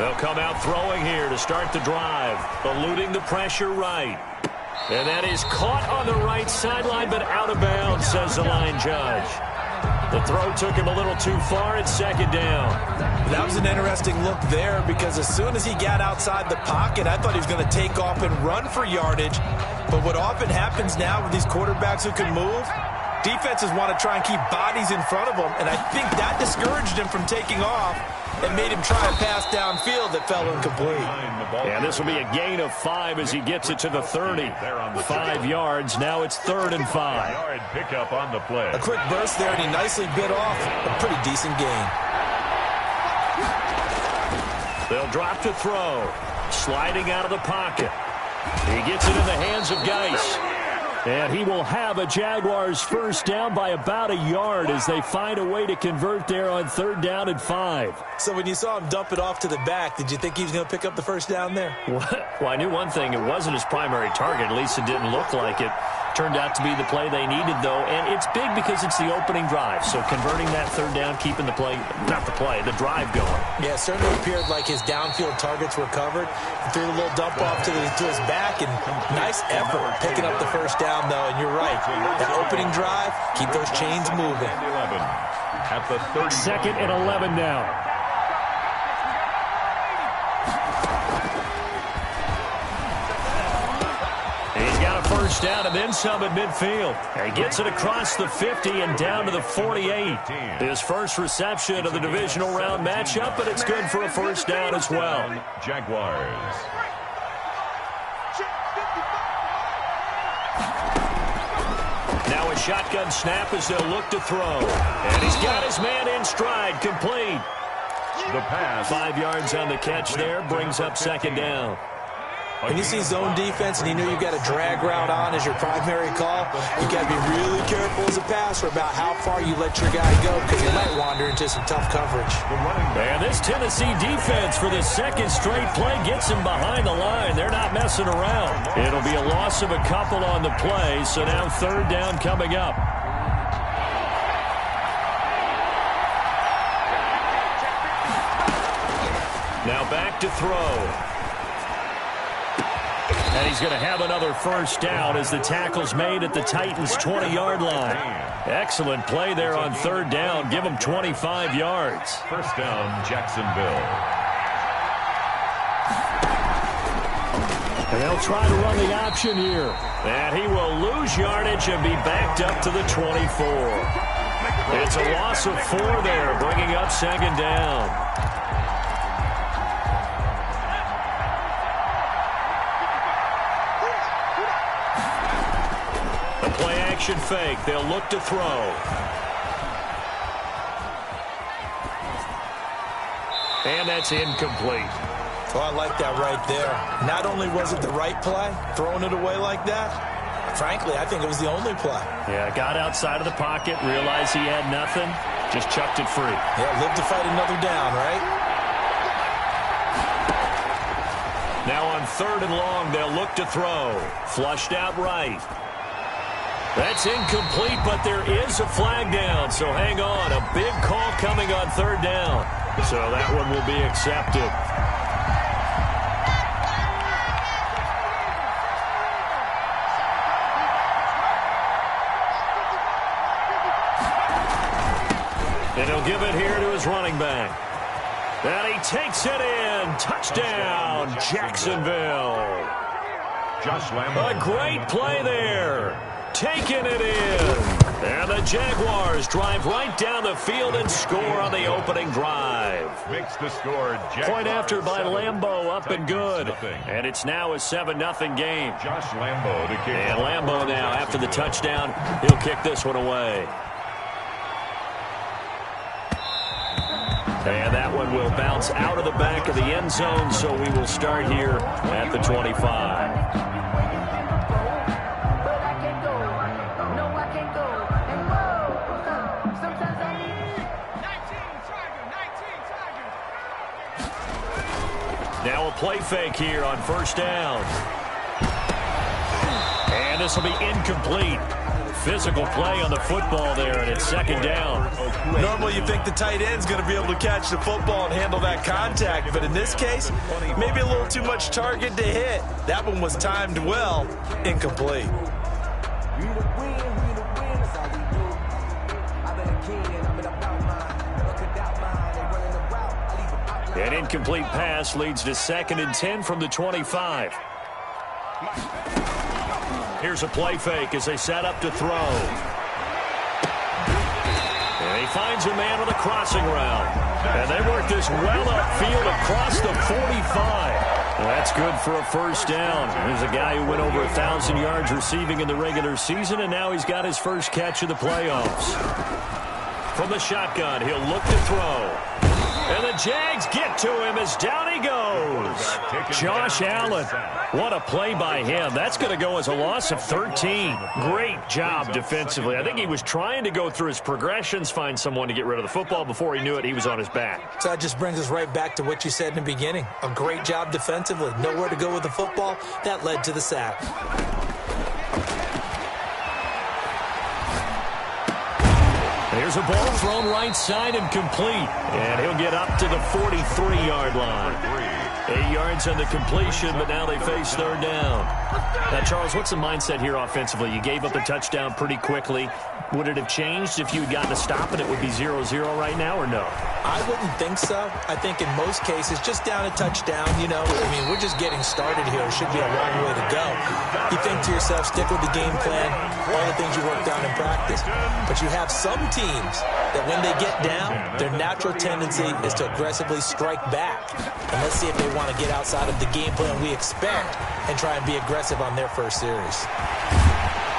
They'll come out throwing here to start the drive, eluding the pressure right. And that is caught on the right sideline, but out of bounds, says the line judge. The throw took him a little too far at second down. That was an interesting look there because as soon as he got outside the pocket, I thought he was going to take off and run for yardage. But what often happens now with these quarterbacks who can move, defenses want to try and keep bodies in front of them, and I think that discouraged him from taking off and made him try a pass downfield that fell incomplete. And this will be a gain of 5 as he gets it to the 30. 5 yards. Now it's 3rd and 5. Pickup on the play. A quick burst there, and he nicely bit off a pretty decent gain. They'll drop to throw. Sliding out of the pocket. He gets it in the hands of Geis. And he will have a Jaguars first down by about a yard as they find a way to convert there on 3rd down and 5. So when you saw him dump it off to the back, did you think he was going to pick up the first down there? Well, I knew one thing. It wasn't his primary target. At least it didn't look like it. Turned out to be the play they needed, though. And it's big because it's the opening drive. So converting that 3rd down, keeping the play, not the play, the drive going. Yeah, it certainly appeared like his downfield targets were covered. He threw a little dump off to his back, and nice effort picking up the first down, though. And you're right, that opening drive, keep those chains moving. At the 30. 2nd and 11 now. He's got a first down and then some at midfield. And he gets it across the 50 and down to the 48. His first reception of the divisional round matchup, but it's good for a first down as well. Jaguars. Now a shotgun snap as they'll look to throw. And he's got his man in stride, complete. The pass. 5 yards on the catch there, brings up 2nd down. When you see zone defense and you know you've got a drag route on as your primary call, you got to be really careful as a passer about how far you let your guy go because he might wander into some tough coverage. And this Tennessee defense for the 2nd straight play gets him behind the line. They're not messing around. It'll be a loss of a couple on the play, so now 3rd down coming up. Now back to throw. And he's going to have another first down as the tackle's made at the Titans' 20-yard line. Excellent play there on 3rd down. Give him 25 yards. First down, Jacksonville. And they'll try to run the option here. And he will lose yardage and be backed up to the 24. It's a loss of 4 there, bringing up 2nd down. Play-action fake. They'll look to throw. And that's incomplete. Oh, I like that right there. Not only was it the right play, throwing it away like that, frankly, I think it was the only play. Yeah, got outside of the pocket, realized he had nothing, just chucked it free. Yeah, live to fight another down, right? Now on 3rd and long, they'll look to throw. Flushed out right. That's incomplete, but there is a flag down, so hang on. A big call coming on 3rd down. So that one will be accepted. And he'll give it here to his running back. And he takes it in. Touchdown, Jacksonville. Josh Lambo. A great play there. Taking it in. And the Jaguars drive right down the field and score on the opening drive. Makes the score. Jaguars Point after by 7, Lambo, up and good. Nothing. And it's now a 7-0 game. Josh Lambo to kick. And Lambo now, after the touchdown, he'll kick this one away. And that one will bounce out of the back of the end zone, so we will start here at the 25. Now a play fake here on 1st down. And this will be incomplete. physical play on the football there, and it's second down. Normally you think the tight end's going to be able to catch the football and handle that contact, but in this case, maybe a little too much target to hit. That one was timed well, incomplete. An incomplete pass leads to 2nd and 10 from the 25. Here's a play fake as they set up to throw. And he finds a man on the crossing route. And they work this well upfield across the 45. Well, that's good for a first down. There's a guy who went over 1,000 yards receiving in the regular season, and now he's got his first catch of the playoffs. From the shotgun, he'll look to throw. And the Jags get to him as down he goes. Josh Allen. What a play by him. That's going to go as a loss of 13. Great job defensively. I think he was trying to go through his progressions, find someone to get rid of the football. Before he knew it, he was on his back. So that just brings us right back to what you said in the beginning. A great job defensively. Nowhere to go with the football. That led to the sack. Here's a ball thrown right side and complete. And he'll get up to the 43-yard line. 8 yards on the completion, but now they face third down. Now, Charles, what's the mindset here offensively? You gave up the touchdown pretty quickly. Would it have changed if you had gotten a stop and it would be 0-0 right now, or no? I wouldn't think so. I think in most cases, just down a touchdown, you know, I mean, we're just getting started here. It should be a long way to go. You think to yourself, stick with the game plan, all the things you worked on in practice. But you have some teams that when they get down, their natural tendency is to aggressively strike back. And let's see if they want to get outside of the game plan we expect and try and be aggressive on their first series.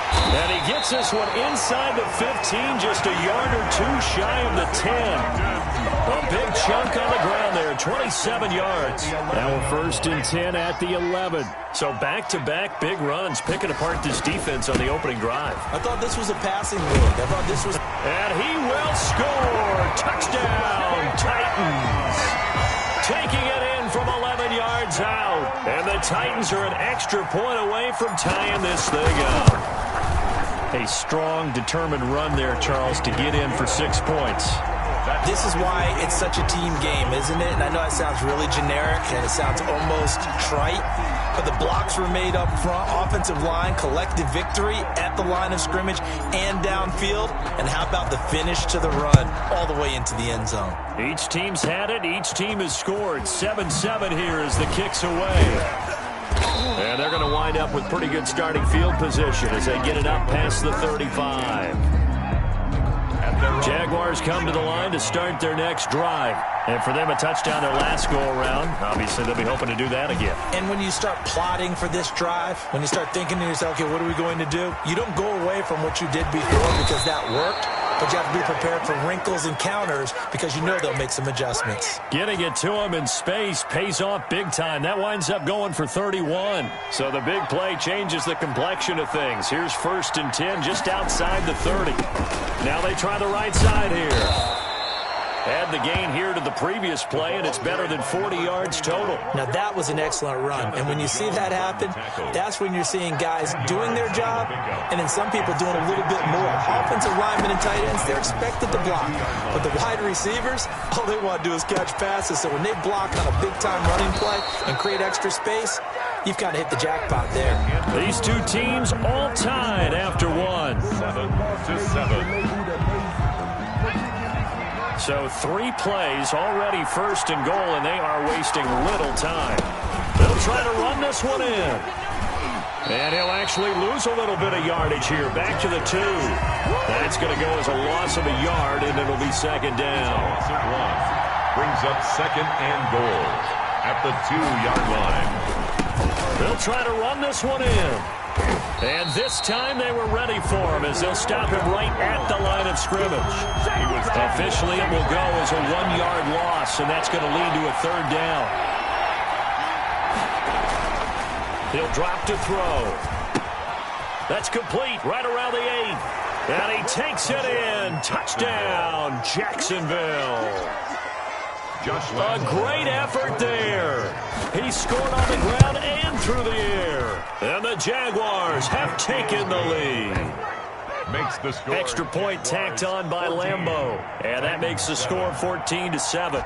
And he gets this one inside the 15, just a yard or two shy of the 10. A big chunk on the ground there, 27 yards. Now we're 1st and 10 at the 11. So back-to-back big runs, picking apart this defense on the opening drive. I thought this was a passing league. I thought this was... And he will score. Touchdown, Titans. Taking it in from 11 yards out. And the Titans are an extra point away from tying this thing up. A strong, determined run there, Charles, to get in for 6 points. This is why it's such a team game, isn't it? And I know it sounds really generic and it sounds almost trite, but the blocks were made up front, offensive line, collective victory at the line of scrimmage and downfield. And how about the finish to the run all the way into the end zone? Each team's had it. Each team has scored. 7-7 here as the kick's away. And they're going to wind up with pretty good starting field position as they get it up past the 35. Jaguars come to the line to start their next drive. And for them, a touchdown their last go-around. Obviously, they'll be hoping to do that again. And when you start plotting for this drive, when you start thinking to yourself, okay, what are we going to do? You don't go away from what you did before because that worked. But you have to be prepared for wrinkles and counters because you know they'll make some adjustments. Getting it to him in space pays off big time. That winds up going for 31. So the big play changes the complexion of things. Here's 1st and 10 just outside the 30. Now they try the right side here. Add the gain here to the previous play, and it's better than 40 yards total. Now, that was an excellent run. And when you see that happen, that's when you're seeing guys doing their job, and then some people doing a little bit more. Offensive linemen and tight ends, they're expected to block. But the wide receivers, all they want to do is catch passes. So when they block on a big-time running play and create extra space, you've kind of hit the jackpot there. These two teams all tied after one. 7-7. So 3 plays, already 1st and goal, and they are wasting little time. They'll try to run this one in. And he'll actually lose a little bit of yardage here. Back to the 2. That's going to go as a loss of a yard, and it'll be 2nd down. Loss of 1. Brings up 2nd and goal at the 2-yard line. They'll try to run this one in. And this time they were ready for him as they'll stop him right at the line of scrimmage. Officially, it will go as a 1-yard loss, and that's going to lead to a 3rd down. He'll drop to throw. That's complete right around the 8. And he takes it in. Touchdown, Jacksonville. A great effort there. He scored on the ground and through the air. And the Jaguars have taken the lead. makes the score. Extra point tacked on by Lambo. And that makes the score 14-7.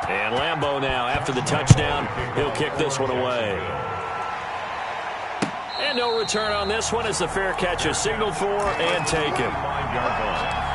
And Lambo now, after the touchdown, he'll kick this one away. And no return on this one as the fair catch is signaled for and taken. 5-yard line.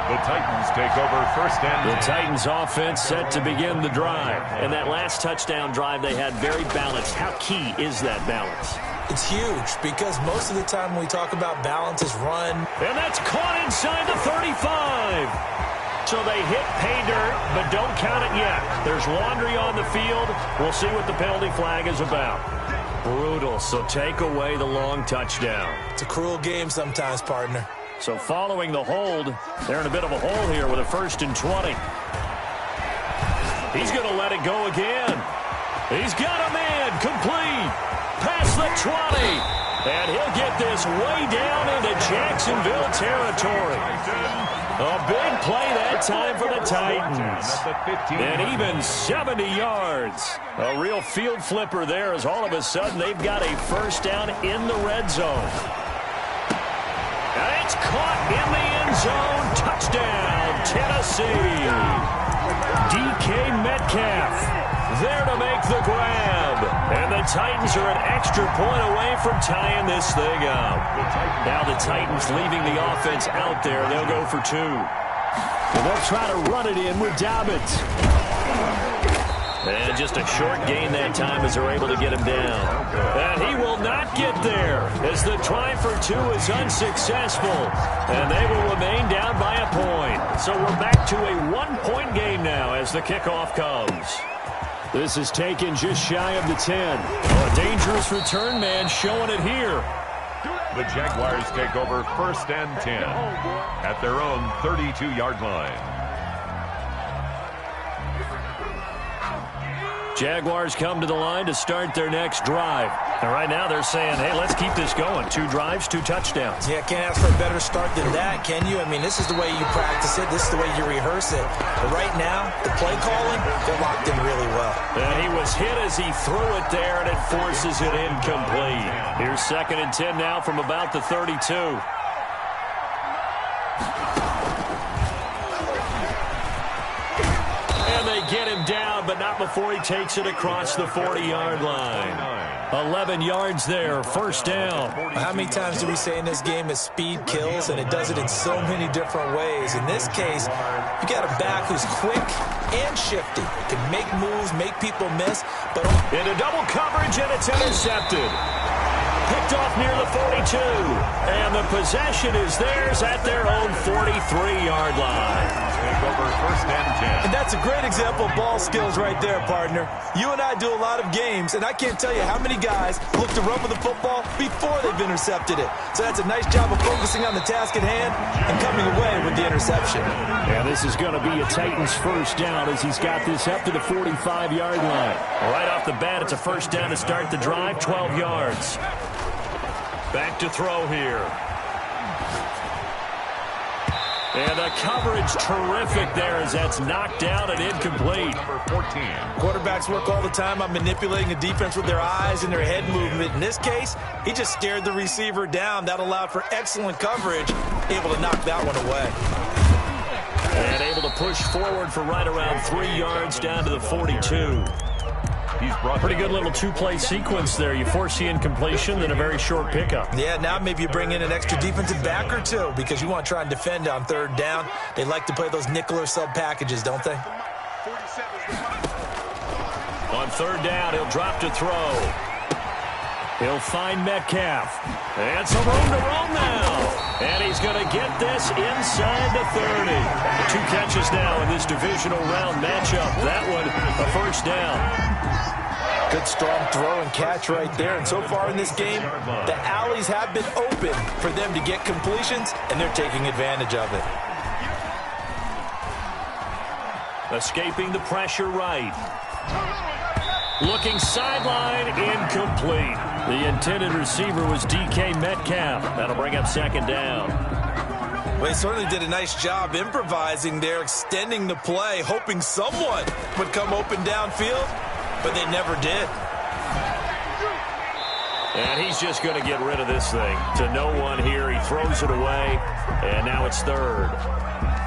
The Titans take over first and 10. The Titans offense set to begin the drive. And that last touchdown drive they had very balanced. How key is that balance? It's huge because most of the time when we talk about balance is run. And that's caught inside the 35. So they hit pay dirt, but don't count it yet. There's laundry on the field. We'll see what the penalty flag is about. Brutal, so take away the long touchdown. It's a cruel game sometimes, partner. So following the hold, they're in a bit of a hole here with a 1st and 20. He's going to let it go again. He's got a man complete. Past the 20. And he'll get this way down into Jacksonville territory. A big play that time for the Titans. And even 70 yards. A real field flipper there as all of a sudden they've got a first down in the red zone. And it's caught in the end zone. Touchdown, Tennessee. DK Metcalf there to make the grab. And the Titans are an extra point away from tying this thing up. Now the Titans leaving the offense out there. They'll go for 2. And they'll try to run it in with Dobbins. And just a short gain that time as they're able to get him down. And he will not get there as the try for 2 is unsuccessful. And they will remain down by a point. So we're back to a 1-point game now as the kickoff comes. This is taken just shy of the 10. A dangerous return man showing it here. The Jaguars take over first and 10 at their own 32-yard line. Jaguars come to the line to start their next drive. And right now they're saying, hey, let's keep this going. 2 drives, 2 touchdowns. Yeah, can't ask for a better start than that, can you? I mean, this is the way you practice it. This is the way you rehearse it. But right now, the play calling, they're locked in really well. And he was hit as he threw it there, and it forces it incomplete. Here's 2nd and 10 now from about the 32. And they get him down, but not before he takes it across the 40-yard line. 11 yards there, first down. How many times do we say in this game that speed kills, and it does it in so many different ways? In this case, you got a back who's quick and shifty. Can make moves, make people miss. But into double coverage, and it's intercepted. Picked off near the 42. And the possession is theirs at their own 43-yard line. Take over first and 10. And that's a great example of ball skills right there, partner. You and I do a lot of games, and I can't tell you how many guys look to run with the football before they've intercepted it. So that's a nice job of focusing on the task at hand and coming away with the interception. Yeah, this is going to be a Titans first down as he's got this up to the 45-yard line. Right off the bat, it's a first down to start the drive, 12 yards. Back to throw here. And the coverage terrific there as that's knocked down and incomplete. Number 14. Quarterbacks work all the time on manipulating the defense with their eyes and their head movement. In this case, he just scared the receiver down. That allowed for excellent coverage, able to knock that one away. And able to push forward for right around 3 yards down to the 42. He's brought pretty good little 2-play sequence there. You force the incompletion, then a very short pickup. Yeah, now maybe you bring in an extra defensive back or 2 because you want to try and defend on 3rd down. They like to play those nickel or sub packages, don't they? On 3rd down, he'll drop to throw. He'll find Metcalf. And some room to roam now. And he's going to get this inside the 30. 2 catches now in this divisional round matchup. That one, a first down. Good strong throw and catch right there. And so far in this game, the alleys have been open for them to get completions, and they're taking advantage of it. Escaping the pressure right. Looking sideline, incomplete. The intended receiver was DK Metcalf. That'll bring up 2nd down. Well, he certainly did a nice job improvising there, extending the play, hoping someone would come open downfield, but they never did. And he's just going to get rid of this thing. To no one here. He throws it away, and now it's third.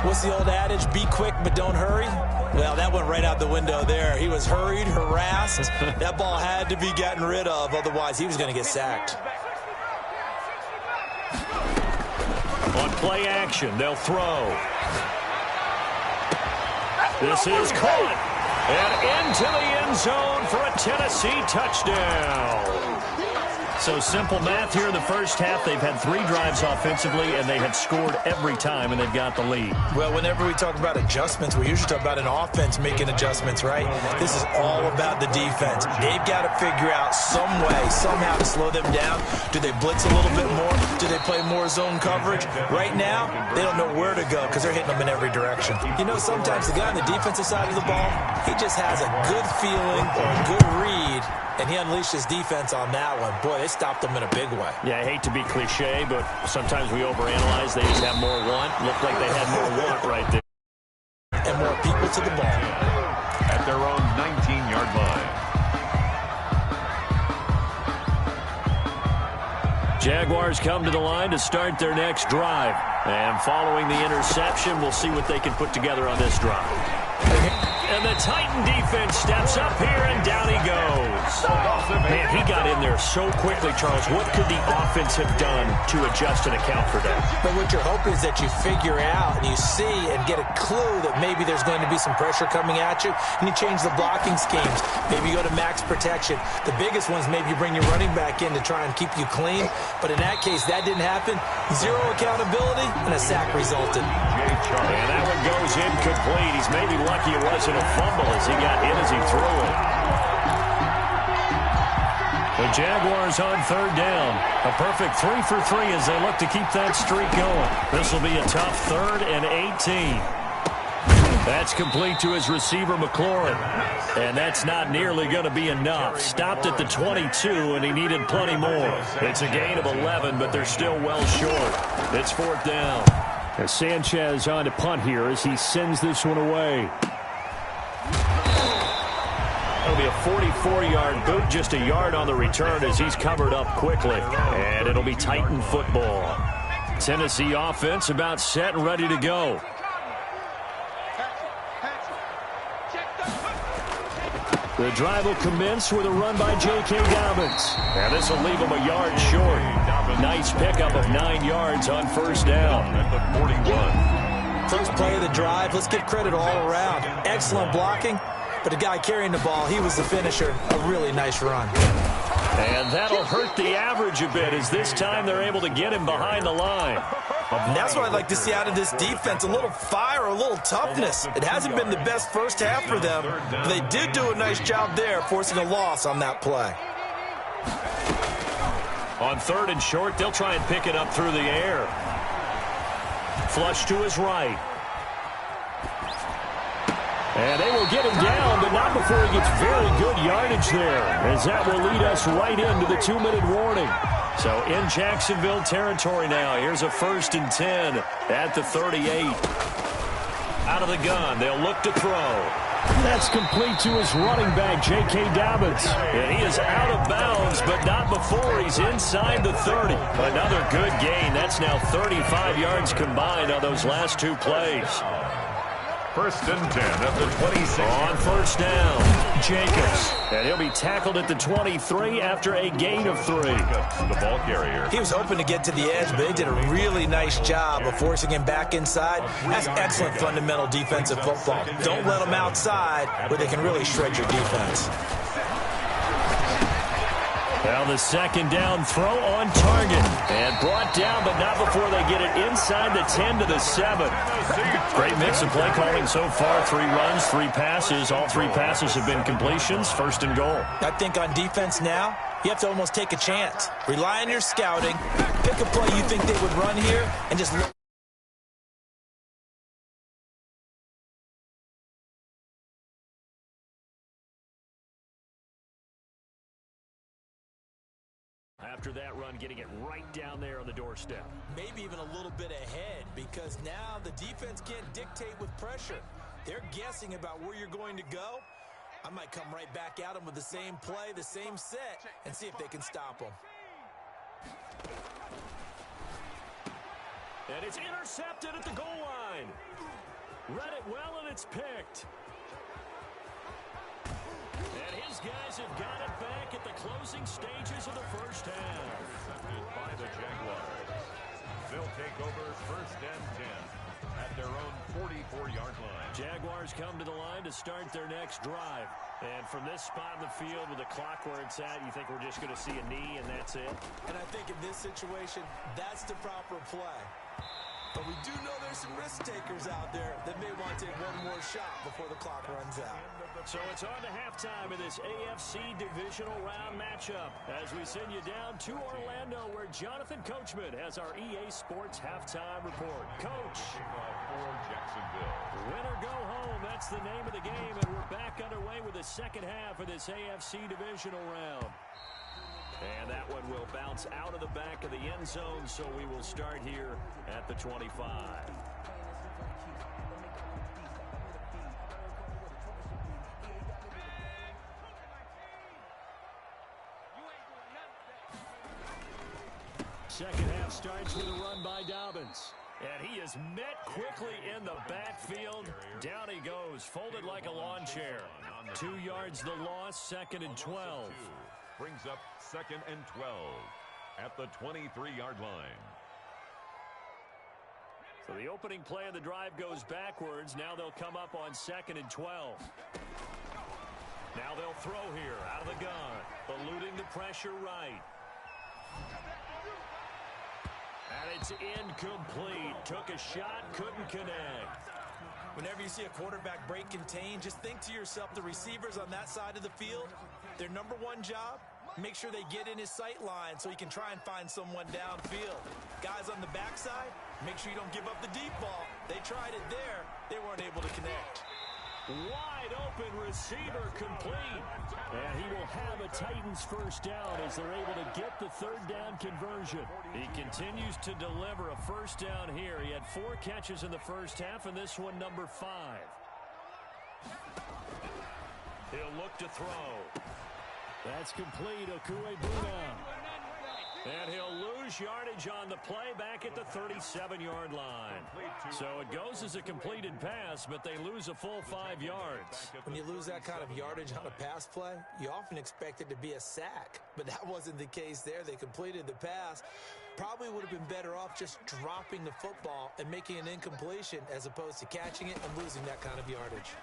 What's the old adage? Be quick, but don't hurry. Well, that went right out the window there. He was hurried, harassed. That ball had to be gotten rid of. Otherwise, he was going to get sacked. On play action, they'll throw. This is caught. And into the end zone for a Tennessee touchdown. So simple math here in the first half. They've had 3 drives offensively, and they have scored every time, and they've got the lead. Well, whenever we talk about adjustments, we usually talk about an offense making adjustments, right? This is all about the defense. They've got to figure out some way, somehow to slow them down. Do they blitz a little bit more? Do they play more zone coverage? Right now, they don't know where to go because they're hitting them in every direction. You know, sometimes the guy on the defensive side of the ball, he just has a good feeling or a good read, and he unleashed his defense on that one. Boy, they stopped them in a big way. Yeah, I hate to be cliche, but sometimes we overanalyze. They just have more want. Looked like they had more want right there. And more people to the ball. At their own 19-yard line. Jaguars come to the line to start their next drive. And following the interception, we'll see what they can put together on this drive. And the Titan defense steps up here, and down he goes. Man, he got in there so quickly, Charles. What could the offense have done to adjust and account for that? But what you're hoping is that you figure out and you see and get a clue that maybe there's going to be some pressure coming at you, and you change the blocking schemes. Maybe you go to max protection. The biggest ones, maybe you bring your running back in to try and keep you clean. But in that case, that didn't happen. 0 accountability, and a sack resulted. And that one goes incomplete. He's maybe lucky it wasn't a fumble as he got hit as he threw it. The Jaguars on third down. A perfect 3 for 3 as they look to keep that streak going. This will be a tough 3rd and 18. That's complete to his receiver, McLaurin. And that's not nearly going to be enough. Stopped at the 22, and he needed plenty more. It's a gain of 11, but they're still well short. It's 4th down. As Sanchez on to punt here as he sends this one away. It'll be a 44-yard boot, just a yard on the return as he's covered up quickly. And it'll be Titan football. Tennessee offense about set and ready to go. The drive will commence with a run by J.K. Dobbins. And this will leave him a yard short. Nice pickup of 9 yards on first down. At the 41. First play of the drive, let's give credit all around. Excellent blocking, but the guy carrying the ball, he was the finisher. A really nice run. And that'll hurt the average a bit as this time they're able to get him behind the line. And that's what I'd like to see out of this defense, a little fire, a little toughness. It hasn't been the best first half for them, but they did do a nice job there, forcing a loss on that play. On 3rd and short, they'll try and pick it up through the air. Flush to his right. And they will get him down, but not before he gets very good yardage there, as that will lead us right into the 2-minute warning. So in Jacksonville territory now. Here's a 1st and 10 at the 38. Out of the gun, they'll look to throw. That's complete to his running back, J.K. Dobbins. And he is out of bounds, but not before he's inside the 30. Another good gain. That's now 35 yards combined on those last 2 plays. 1st and 10 at the 26. On first down, Jacobs. And he'll be tackled at the 23 after a gain of 3. The ball carrier. He was hoping to get to the edge, but they did a really nice job of forcing him back inside. That's excellent fundamental defensive football. Don't let them outside where they can really shred your defense. Well, the 2nd down throw on target. And brought down, but not before they get it inside the 10 to the 7. Great mix of play calling so far. 3 runs, 3 passes. All 3 passes have been completions. 1st and goal. I think on defense now, you have to almost take a chance. Rely on your scouting. Pick a play you think they would run here, and just look. After that run, getting it right down there on the doorstep. Maybe even a little bit ahead, because now the defense can't dictate with pressure. They're guessing about where you're going to go. I might come right back at them with the same play, the same set, and see if they can stop them. And it's intercepted at the goal line. Read it well, and it's picked. And his guys have got it back at the closing stages of the first half. Intercepted by the Jaguars. They'll take over first and 10 at their own 44-yard line. Jaguars come to the line to start their next drive. And from this spot in the field with the clock where it's at, you think we're just going to see a knee and that's it? And I think in this situation, that's the proper play. But we do know there's some risk takers out there that may want to take one more shot before the clock runs out. So it's on to halftime of this AFC divisional round matchup as we send you down to Orlando where Jonathan Coachman has our EA Sports halftime report. Coach. For Jacksonville. Win or go home, that's the name of the game, and we're back underway with the second half of this AFC divisional round. And that one will bounce out of the back of the end zone, so we will start here at the 25. Second half starts with a run by Dobbins. And he is met quickly in the backfield. Down he goes, folded like a lawn chair. 2 yards the loss, 2nd and 12. Brings up 2nd and 12 at the 23-yard line. So the opening play of the drive goes backwards. Now they'll come up on 2nd and 12. Now they'll throw here out of the gun. Eluding the pressure right. And it's incomplete. Took a shot, couldn't connect. Whenever you see a quarterback break contain, just think to yourself, the receivers on that side of the field, their number one job, make sure they get in his sight line so he can try and find someone downfield. Guys on the backside, make sure you don't give up the deep ball. They tried it there. They weren't able to connect. Wide open receiver complete. And he will have a Titans first down as they're able to get the third down conversion. He continues to deliver a first down here. He had 4 catches in the first half, and this one number 5. He'll look to throw. That's complete. Okuegbuna. And he'll lose yardage on the play back at the 37-yard line. So it goes as a completed pass, but they lose a full 5 yards. When you lose that kind of yardage on a pass play, you often expect it to be a sack. But that wasn't the case there. They completed the pass. Probably would have been better off just dropping the football and making an incompletion as opposed to catching it and losing that kind of yardage.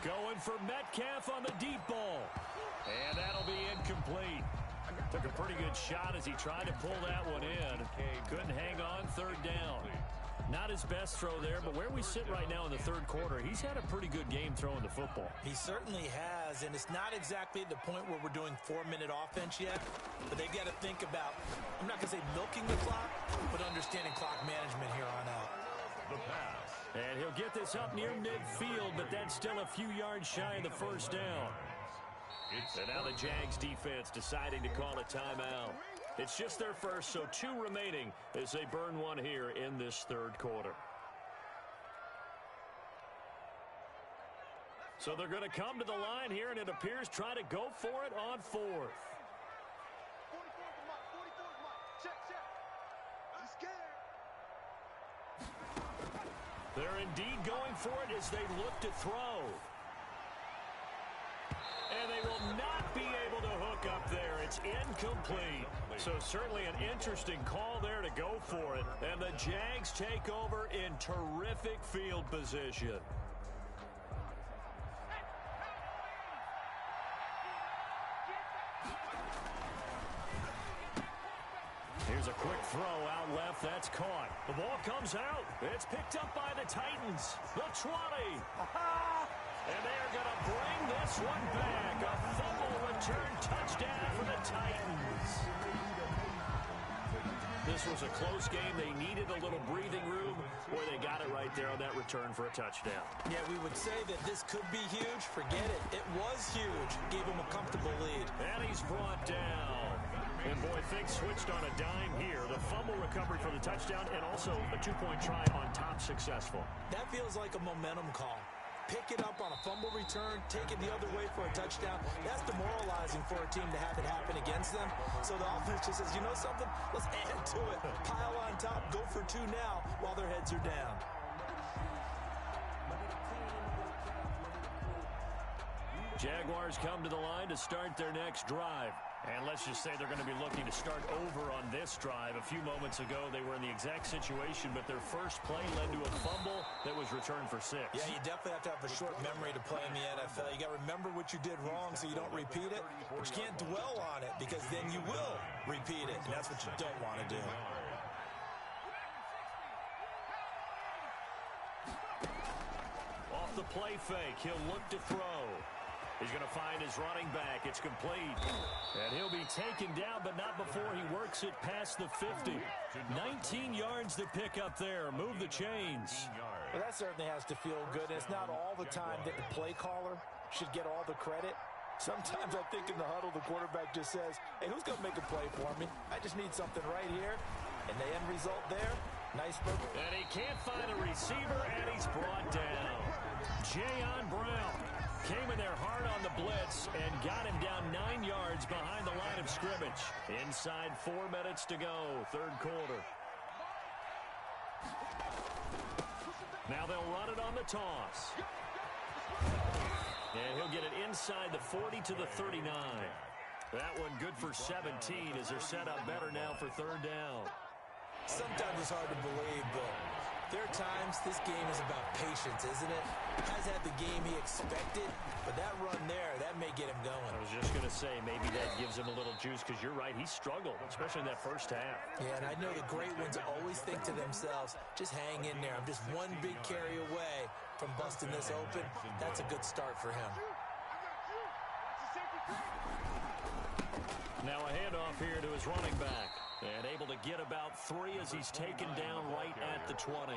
Going for Metcalf on the deep ball. And that'll be incomplete. Took a pretty good shot as he tried to pull that one in. Couldn't hang on, third down. Not his best throw there, but where we sit right now in the third quarter, he's had a pretty good game throwing the football. He certainly has, and it's not exactly at the point where we're doing 4-minute offense yet, but they've got to think about, I'm not going to say milking the clock, but understanding clock management here on out. The pass. And he'll get this up near midfield, but that's still a few yards shy of the first down. And now the Jags defense deciding to call a timeout. It's just their first, so 2 remaining as they burn one here in this third quarter. So they're going to come to the line here, and it appears try to go for it on 4th. They're indeed going for it as they look to throw. And they will not be able to hook up there. It's incomplete. So certainly an interesting call there to go for it. And the Jags take over in terrific field position. Here's a quick throw out left. That's caught. The ball comes out. It's picked up by the Titans. The 20. And they're going to bring this one back. A fumble return touchdown for the Titans. This was a close game. They needed a little breathing room. Boy, they got it right there on that return for a touchdown. Yeah, we would say that this could be huge. Forget it. It was huge. Gave him a comfortable lead. And he's brought down. And, boy, things switched on a dime here. The fumble recovery for the touchdown and also a 2-point try on top successful. That feels like a momentum call. Pick it up on a fumble return, take it the other way for a touchdown. That's demoralizing demoralizing for a team to have it happen against them. So the offense just says, you know something? Let's add to it. Pile on top, go for two now while their heads are down. Jaguars come to the line to start their next drive. And let's just say they're going to be looking to start over on this drive. A few moments ago, they were in the exact situation, but their first play led to a fumble that was returned for 6. Yeah, you definitely have to have a short memory to play in the NFL. You got to remember what you did wrong so you don't repeat it, but you can't dwell on it because then you will repeat it, and that's what you don't want to do. Off the play fake, he'll look to throw. He's going to find his running back. It's complete. And he'll be taken down, but not before he works it past the 50. 19 yards to pick up there. Move the chains. Well, that certainly has to feel good. It's not all the time that the play caller should get all the credit. Sometimes I think in the huddle, the quarterback just says, hey, who's going to make a play for me? I just need something right here. And the end result there, nice move. And he can't find a receiver, and he's brought down. Jayon Brown came in there hard on the blitz and got him down 9 yards behind the line of scrimmage. Inside 4 minutes to go, third quarter. Now they'll run it on the toss. And he'll get it inside the 40 to the 39. That one good for 17 as they're set up better now for third down. Sometimes it's hard to believe, but there are times this game is about patience, isn't it? Has had the game he expected, but that run there, that may get him going. I was just going to say, maybe that gives him a little juice because you're right, he struggled, especially in that first half. Yeah, and I know the great ones always think to themselves, just hang in there. I'm just one big carry away from busting this open. That's a good start for him. Now a handoff here to his running back. And able to get about 3 as he's taken down right at the 20.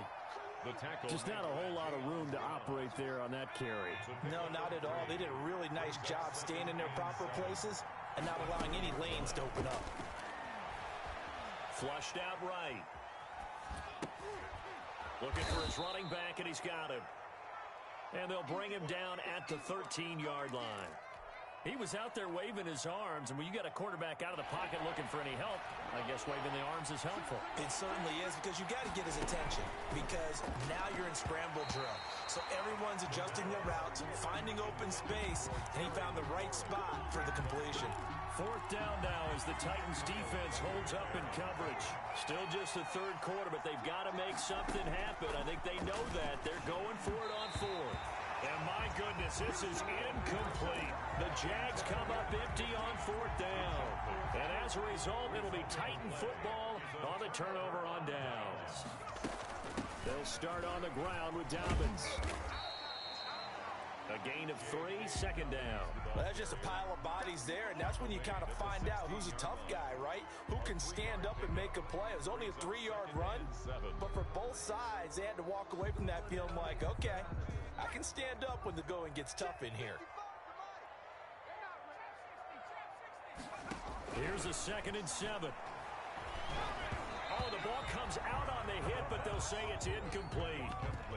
Just not a whole lot of room to operate there on that carry. No, not at all. They did a really nice job staying in their proper places and not allowing any lanes to open up. Flushed out right. Looking for his running back, and he's got him. And they'll bring him down at the 13-yard line. He was out there waving his arms, and when you got a quarterback out of the pocket looking for any help, I guess waving the arms is helpful. It certainly is, because you got to get his attention, because now you're in scramble drill. So everyone's adjusting their routes, finding open space, and he found the right spot for the completion. Fourth down now as the Titans defense holds up in coverage. Still just the third quarter, but they've got to make something happen. I think they know that. They're going for it on fourth. And my goodness, this is incomplete. The Jags come up empty on fourth down. And as a result, it'll be Titan football on the turnover on downs. They'll start on the ground with Dobbins. A gain of 3, second down. Well, that's just a pile of bodies there, and that's when you kind of find out who's a tough guy, right? Who can stand up and make a play. It was only a 3-yard run, but for both sides, they had to walk away from that feeling like, okay, I can stand up when the going gets tough in here. Here's a 2nd and 7. Oh, the ball comes out on the hit, but they'll say it's incomplete.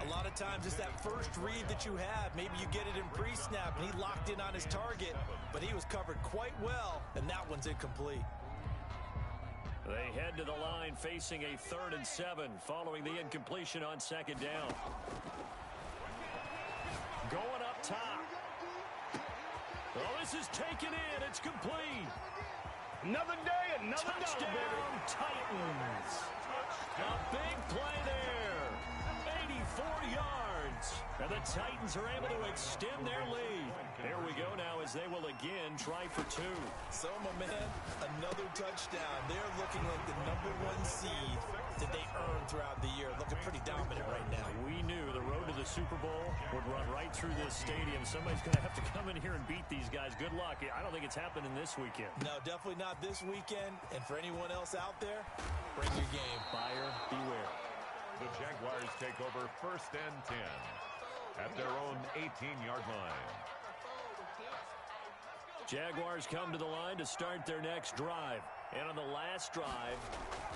A lot of times it's that first read that you have. Maybe you get it in pre-snap, and he locked in on his target, but he was covered quite well, and that one's incomplete. They head to the line facing a 3rd and 7 following the incompletion on 2nd down. Going up top. Oh, this is taken in. It's complete. Another day, another touchdown, Titans. A big play there. 84 yards. And the Titans are able to extend their lead. Here we go now as they will again try for 2. So, my man, another touchdown. They're looking like the #1 seed that they earned throughout the year. Looking pretty dominant right now. We knew the road to the Super Bowl would run right through this stadium. Somebody's going to have to come in here and beat these guys. Good luck. I don't think it's happening this weekend. No, definitely not this weekend. And for anyone else out there, bring your game. Buyer beware. The Jaguars take over 1st and 10 at their own 18-yard line. Jaguars come to the line to start their next drive. And on the last drive,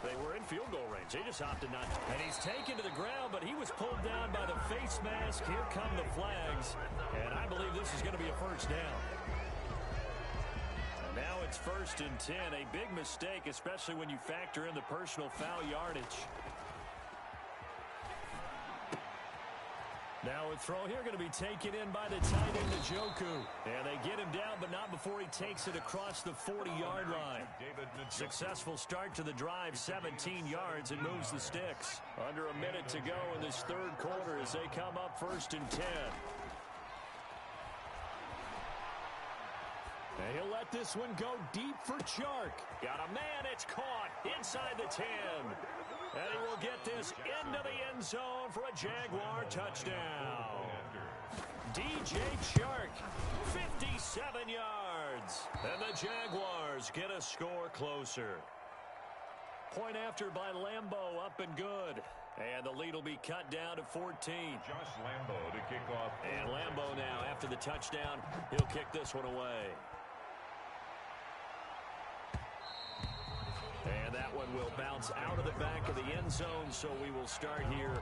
they were in field goal range. They just opted not to. And he's taken to the ground, but he was pulled down by the face mask. Here come the flags. And I believe this is going to be a 1st down. It's 1st and 10. A big mistake, especially when you factor in the personal foul yardage. Now a throw here going to be taken in by the tight end, Njoku. And they get him down, but not before he takes it across the 40-yard line. Successful start to the drive, 17 yards, and moves the sticks. Under a minute to go in this third quarter as they come up 1st and 10. And he'll let this one go deep for Chark. Got a man, it's caught inside the 10. And he will get this into the end zone for a Jaguar touchdown. DJ Chark, 57 yards. And the Jaguars get a score closer. Point after by Lambo, up and good. And the lead will be cut down to 14. Josh Lambo to kick off. And Lambo now, after the touchdown, he'll kick this one away. And that one will bounce out of the back of the end zone, so we will start here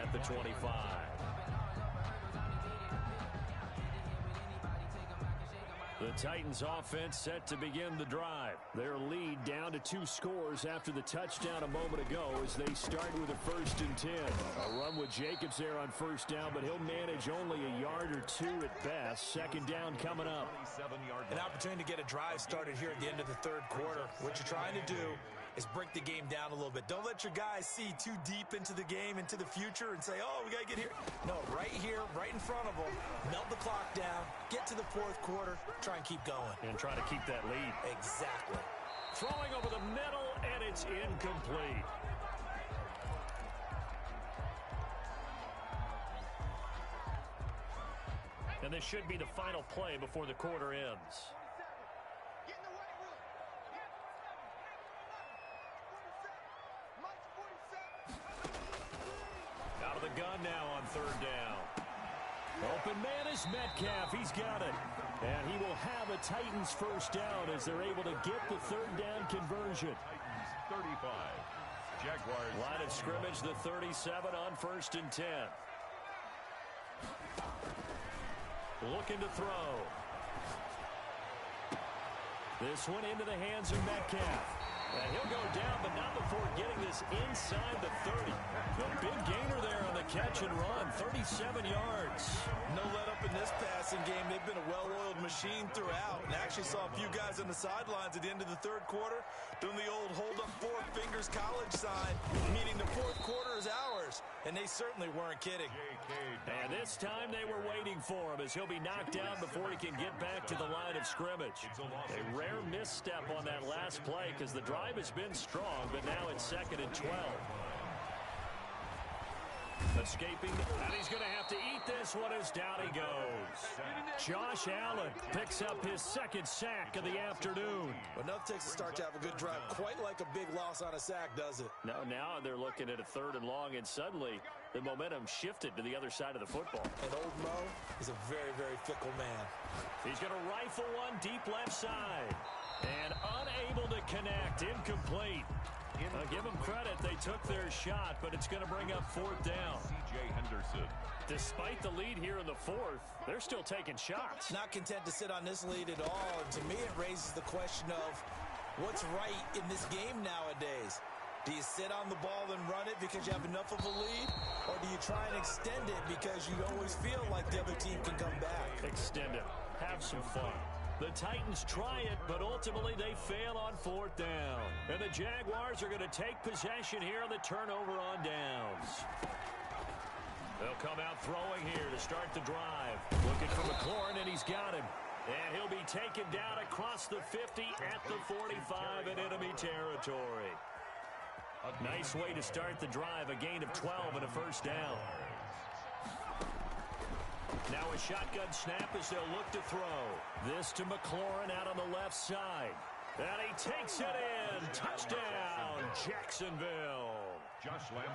at the 25. The Titans offense set to begin the drive. Their lead down to 2 scores after the touchdown a moment ago as they start with a 1st and 10. A run with Jacobs there on 1st down, but he'll manage only a yard or 2 at best. 2nd down coming up. An opportunity to get a drive started here at the end of the third quarter. What you're trying to do is break the game down a little bit. Don't let your guys see too deep into the game, into the future, and say, oh, we got to get here. No, right here, right in front of them, melt the clock down, get to the fourth quarter, try and keep going. And try to keep that lead. Exactly. Throwing over the middle, and it's incomplete. And this should be the final play before the quarter ends. Out of the gun now on 3rd down. Open man is Metcalf. He's got it. And he will have a Titans 1st down as they're able to get the 3rd down conversion. Titans 35. Jaguars. Line of scrimmage, the 37 on 1st and 10. Looking to throw. This one into the hands of Metcalf. And he'll go down, but not before getting this inside the 30. The big gainer there on the catch and run, 37 yards. No let up in this passing game. They've been a well-oiled machine throughout. And actually saw a few guys on the sidelines at the end of the third quarter doing the old hold up 4 fingers college sign, meaning the fourth quarter is ours. And they certainly weren't kidding. And this time they were waiting for him as he'll be knocked down before he can get back to the line of scrimmage. A rare misstep on that last play because the drive has been strong, but now it's 2nd and 12. Escaping, and he's going to have to eat this one as down he goes. Josh Allen picks up his 2nd sack of the afternoon. But enough takes to start to have a good drive. Quite like a big loss on a sack, does it? No, now they're looking at a 3rd and long, and suddenly the momentum shifted to the other side of the football. And old Mo is a very, very fickle man. He's going to rifle one deep left side. And unable to connect, incomplete. Give them credit, they took their shot, but it's going to bring up 4th down. C.J. Henderson. Despite the lead here in the 4th, they're still taking shots. Not content to sit on this lead at all, and to me it raises the question of what's right in this game nowadays. Do you sit on the ball and run it because you have enough of a lead, or do you try and extend it because you always feel like the other team can come back? Extend it. Have some fun. The Titans try it, but ultimately they fail on 4th down. And the Jaguars are going to take possession here on the turnover on downs. They'll come out throwing here to start the drive. Looking for McLaurin, and he's got him. And he'll be taken down across the 50 at the 45 in enemy territory. Nice way to start the drive, a gain of 12 and a 1st down. Now a shotgun snap as they'll look to throw. This to McLaurin out on the left side. And he takes it in. Touchdown, Jacksonville.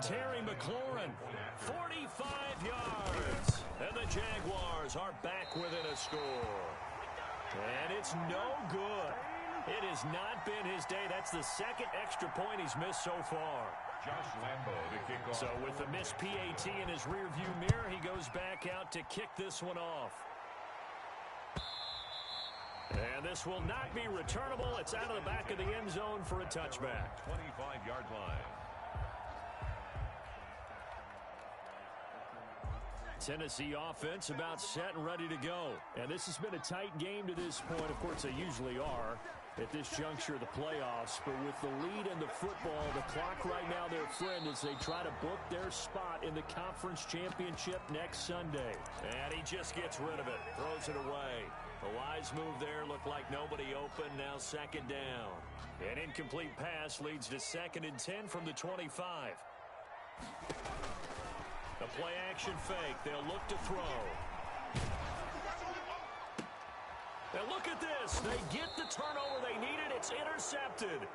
Terry McLaurin, 45 yards. And the Jaguars are back within a score. And it's no good. It has not been his day. That's the 2nd extra point he's missed so far. Josh Lambo to kick off. So with the missed PAT in his rearview mirror, he goes back out to kick this one off. And And this will not be returnable. It's out of the back of the end zone for a touchback. 25-yard line. Tennessee offense about set and ready to go. And this has been a tight game to this point. Of course, they usually are at this juncture of the playoffs. But with the lead in the football, the clock right now their friend as they try to book their spot in the conference championship next Sunday. And he just gets rid of it, throws it away. A wise move there, looked like nobody open, now second down. An incomplete pass leads to 2nd and 10 from the 25. A play-action fake. They'll look to throw. Now look at this. They get the turnover they needed. It's intercepted.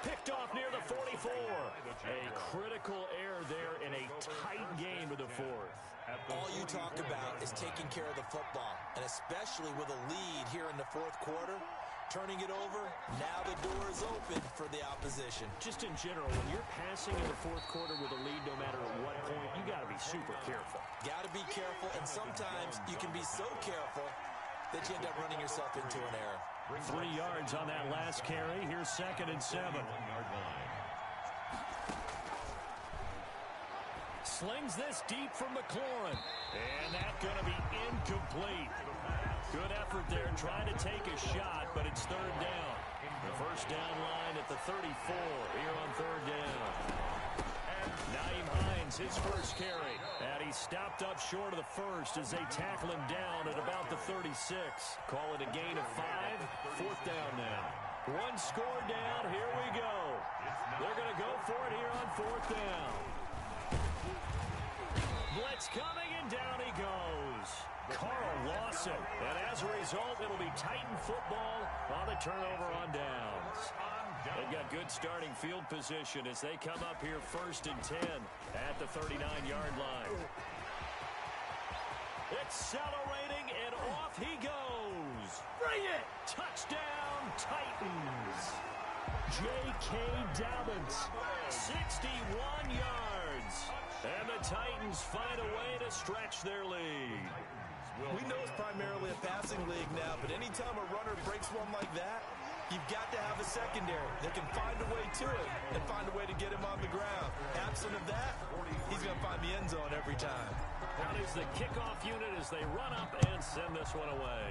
Picked off near the 44. A critical error there in a tight game of the fourth. All you talk about is taking care of the football, and especially with a lead here in the fourth quarter. Turning it over, now the door is open for the opposition. Just in general, when you're passing in the fourth quarter with a lead, no matter at what point, you got to be super careful. Got to be careful, and sometimes you can be so careful that you end up running yourself into an error. 3 yards on that last carry. Here's 2nd and 7. Slings this deep from McLaurin. And that's going to be incomplete. Good effort there trying to take a shot, but it's 3rd down. The first down line at the 34 here on 3rd down. And Nyheim Hines, his first carry. And he stopped up short of the first as they tackle him down at about the 36. Call it a gain of 5. 4th down now. One score down. Here we go. They're going to go for it here on 4th down. Blitz coming, and down he goes. Carl Lawson. And as a result, it'll be Titan football on the turnover on downs. They've got good starting field position as they come up here 1st and 10 at the 39-yard line. Accelerating, and off he goes. Bring it! Touchdown, Titans. J.K. Dobbins, 61 yards. And the Titans find a way to stretch their lead. We know it's primarily a passing league now, but anytime a runner breaks one like that, you've got to have a secondary that can find a way to it and find a way to get him on the ground. Absent of that, he's going to find the end zone every time. That is the kickoff unit as they run up and send this one away.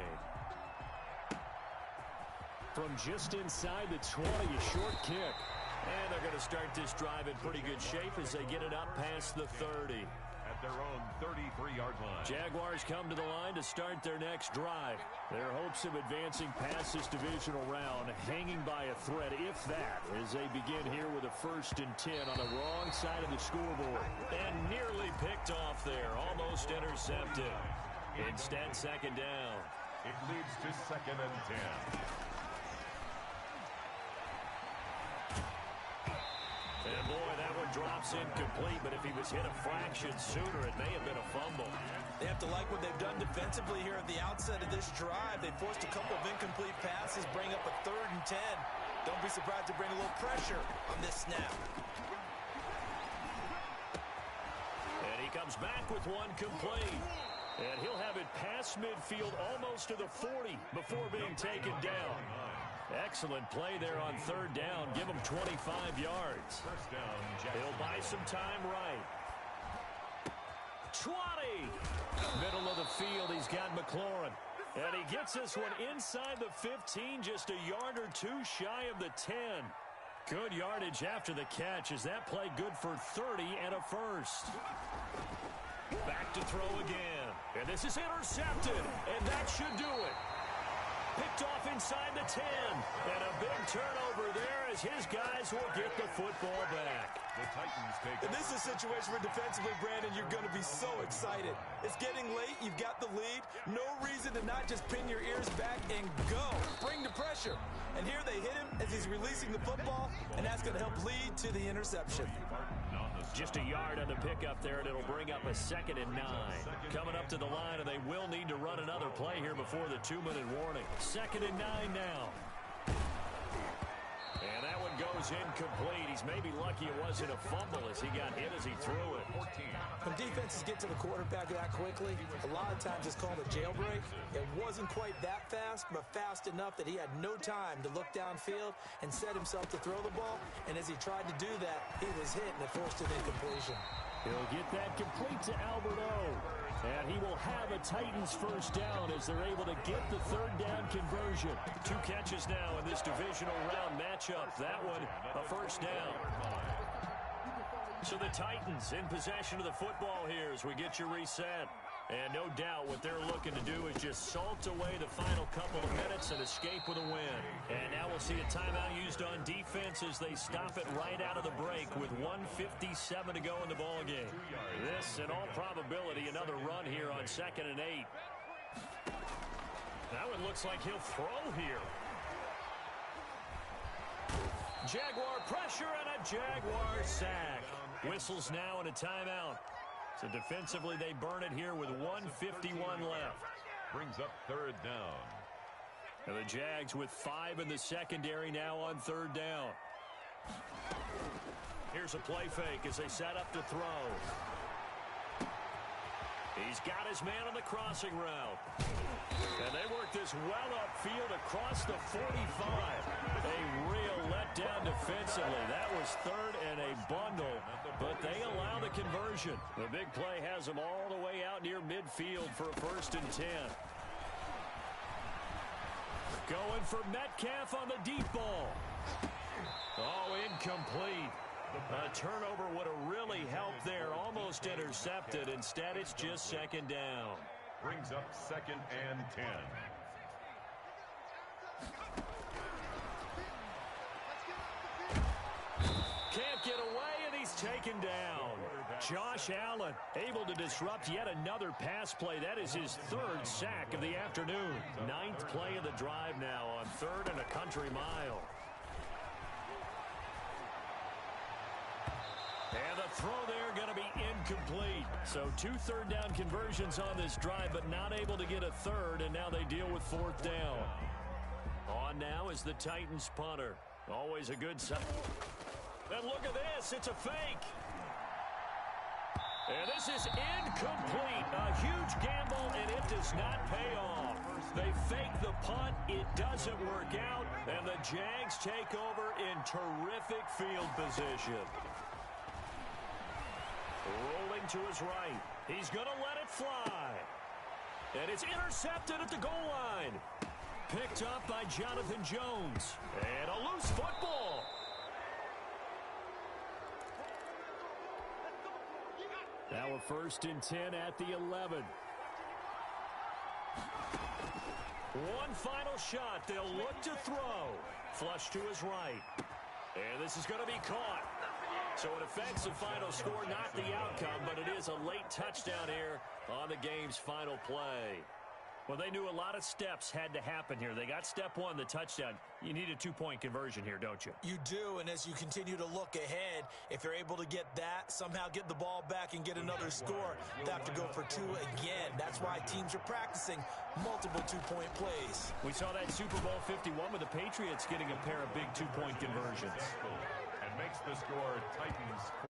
From just inside the 20, a short kick. And they're going to start this drive in pretty good shape as they get it up past the 30. At their own 33-yard line. Jaguars come to the line to start their next drive. Their hopes of advancing past this divisional round hanging by a thread, if that, as they begin here with a 1st and 10 on the wrong side of the scoreboard. And nearly picked off there, almost intercepted. Instead, 2nd down. It leads to 2nd and 10. And boy, that one drops incomplete, but if he was hit a fraction sooner, it may have been a fumble. They have to like what they've done defensively here at the outset of this drive. They forced a couple of incomplete passes, bring up a 3rd and 10. Don't be surprised to bring a little pressure on this snap. And he comes back with one complete. And he'll have it past midfield almost to the 40 before being taken down. Excellent play there on 3rd down. Give him 25 yards. First down, He'll buy some time right. 20. Middle of the field, he's got McLaurin. And he gets this one inside the 15, just a yard or two shy of the 10. Good yardage after the catch. Is that play good for 30 and a first? Back to throw again. And this is intercepted. And that should do it. Picked off inside the 10. And a big turnover there as his guys will get the football back. The Titans take And this is a situation where defensively, Brandon, you're going to be so excited. It's getting late. You've got the lead. No reason to not just pin your ears back and go. Bring the pressure. And here they hit him as he's releasing the football, and that's going to help lead to the interception. Just a yard on the pickup there, and it'll bring up a 2nd and 9. Coming up to the line, and they will need to run another play here before the 2-minute warning. 2nd and 9 now. And that one goes is incomplete. He's maybe lucky it wasn't a fumble as he got hit as he threw it. When defenses get to the quarterback that quickly, a lot of times it's called a jailbreak. It wasn't quite that fast, but fast enough that he had no time to look downfield and set himself to throw the ball. And as he tried to do that, he was hit and it forced an incompletion. He'll get that complete to Albert O. And he will have a Titans first down as they're able to get the third down conversion. 2 catches now in this divisional round matchup. That one, a first down. So the Titans in possession of the football here as we get you reset. And no doubt what they're looking to do is just salt away the final couple of minutes and escape with a win. And now we'll see a timeout used on defense as they stop it right out of the break with 1:57 to go in the ballgame. This, in all probability, another run here on 2nd and 8. Now it looks like he'll throw here. Jaguar pressure and a Jaguar sack. Whistles now and a timeout. So defensively, they burn it here with 1:51 left. Brings up 3rd down. And the Jags with 5 in the secondary now on 3rd down. Here's a play fake as they set up to throw. He's got his man on the crossing route. And they work this well upfield across the 45. A real letdown defensively. That was 3rd and a bundle, but they allow the conversion. The big play has them all the way out near midfield for a 1st and 10. Going for Metcalf on the deep ball. Oh, incomplete. A turnover would have really helped there. Almost intercepted. Instead, it's just 2nd down. Brings up 2nd and 10. Can't get away, and he's taken down. Josh Allen able to disrupt yet another pass play. That is his 3rd sack of the afternoon. 9th play of the drive now on 3rd and a country mile. And the throw there going to be incomplete. So 2 third down conversions on this drive, but not able to get a 3rd, and now they deal with 4th down. On now is the Titans punter. Always a good sign. And look at this. It's a fake. And this is incomplete. A huge gamble, and it does not pay off. They fake the punt. It doesn't work out, and the Jags take over in terrific field position. Rolling to his right. He's going to let it fly. And it's intercepted at the goal line. Picked up by Jonathan Jones. And a loose football. Now a 1st and 10 at the 11. One final shot. They'll look to throw. Flush to his right. And this is going to be caught. So an offensive final score, not the outcome, but it is a late touchdown here on the game's final play. Well, they knew a lot of steps had to happen here. They got step 1, the touchdown. You need a 2-point conversion here, don't you? You do, and as you continue to look ahead, if you're able to get that, somehow get the ball back and get another score, they have to go for 2 again. That's why teams are practicing multiple 2-point plays. We saw that Super Bowl 51 with the Patriots getting a pair of big 2-point conversions. And makes the score Titans